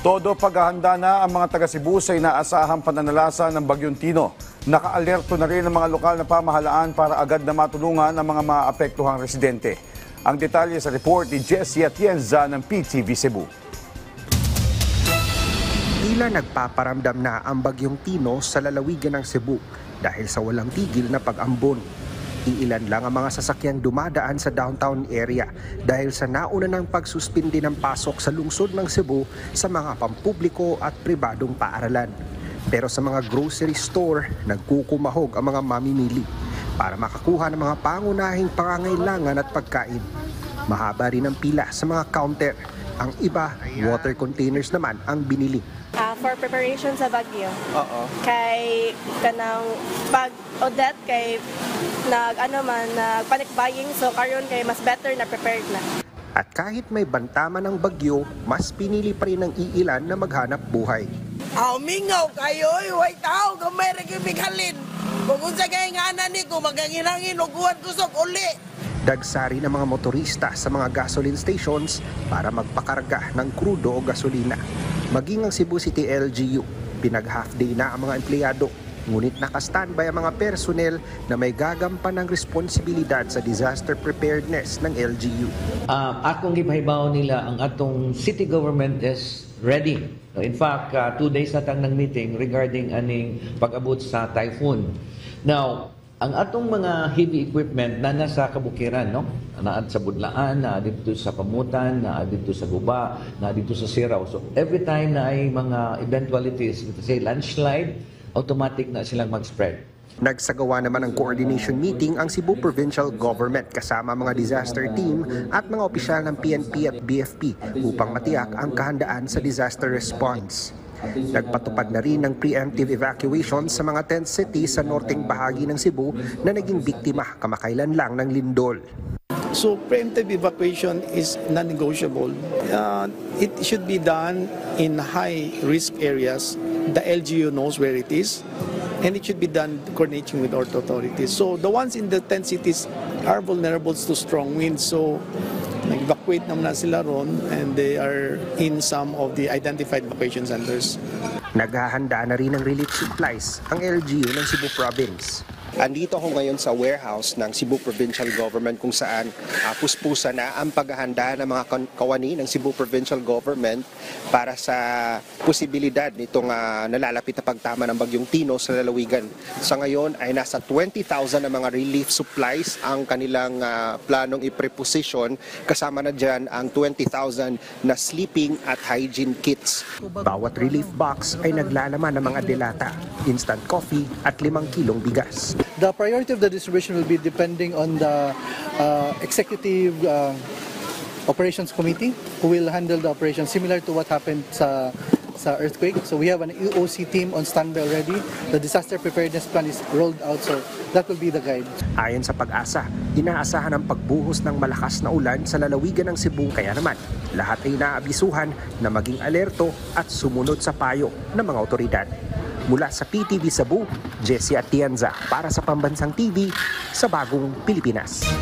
Todo paghahanda na ang mga taga Cebu sa inaasahang pananalasa ng Bagyong Tino. Naka-alerto na rin ang mga lokal na pamahalaan para agad na matulungan ang mga maapektuhang residente. Ang detalye sa report ni Jessie Atienza ng PTV Cebu. Tila nagpaparamdam na ang Bagyong Tino sa lalawigan ng Cebu dahil sa walang tigil na pag-ambon. Iilan lang ang mga sasakyang dumadaan sa downtown area dahil sa nauna ng pagsuspindi ng pasok sa lungsod ng Cebu sa mga pampubliko at pribadong paaralan. Pero sa mga grocery store, nagkukumahog ang mga mamimili para makakuha ng mga pangunahing pangangailangan at pagkain. Mahaba rin ang pila sa mga counter. Ang iba, water containers naman ang binili. For preparation sa Baguio. Kay kanang pag Odette kay nag-panic buying, so karon kay mas better na prepared na. At kahit may bantama ng bagyo, mas pinili pa rin ng iilan na maghanap buhay. Mingaw kayo, way tao, gamay rin kimighalin. Kung unsa kay ngana ni ko, magangilangin, uguan kusok uli. Dagsari ng mga motorista sa mga gasoline stations para magpakarga ng krudo o gasolina. Maging ang Cebu City LGU, pinag-half day na ang mga empleyado. Ngunit naka-standby ang mga personnel na may gagampan ng responsibilidad sa disaster preparedness ng LGU. Akong gipahibaw nila ang atong city government is ready. In fact, 2 days na tang ng meeting regarding aning pag-abot sa typhoon. Now, ang atong mga heavy equipment na nasa kabukiran, no? Naad sa Budlaan, na dito sa Pamutan, na dito sa Guba, na dito sa Siraw. So every time na ay mga eventualities, say landslide, automatic na silang mag-spread. Nagsagawa naman ng coordination meeting ang Cebu Provincial Government kasama mga disaster team at mga opisyal ng PNP at BFP upang matiyak ang kahandaan sa disaster response. Nagpatupad na rin ng preemptive evacuation sa mga tent cities sa norteng bahagi ng Cebu na naging biktima kamakailan lang ng lindol. So preemptive evacuation is non-negotiable. It should be done in high-risk areas. The LGU knows where it is, and it should be done coordinating with our authorities. So the ones in the tent cities are vulnerable to strong winds. So nag-evacuate naman na sila ron, and they are in some of the identified evacuation centers. Naghahanda na rin ng relief supplies ang LGU ng Cebu Province. Andito ako ngayon sa warehouse ng Cebu Provincial Government kung saan puspusa na ang paghahanda ng mga kawani ng Cebu Provincial Government para sa posibilidad nitong nalalapit na pagtama ng Bagyong Tino sa lalawigan. Sa ngayon ay nasa 20,000 na mga relief supplies ang kanilang planong i-preposition, kasama na dyan ang 20,000 na sleeping at hygiene kits. Bawat relief box ay naglalaman ng mga delata, instant coffee at 5 kilong bigas. The priority of the distribution will be depending on the executive operations committee who will handle the operation similar to what happened sa earthquake. So we have an EOC team on standby already. The disaster preparedness plan is rolled out, so that will be the guide. Ayon sa Pag-asa, inaasahan ang pagbuhos ng malakas na ulan sa lalawigan ng Cebu. Kaya naman, lahat ay inaabisuhan na maging alerto at sumunod sa payo ng mga otoridad. Mula sa PTV Cebu, Jessie Atienza para sa Pambansang TV sa Bagong Pilipinas.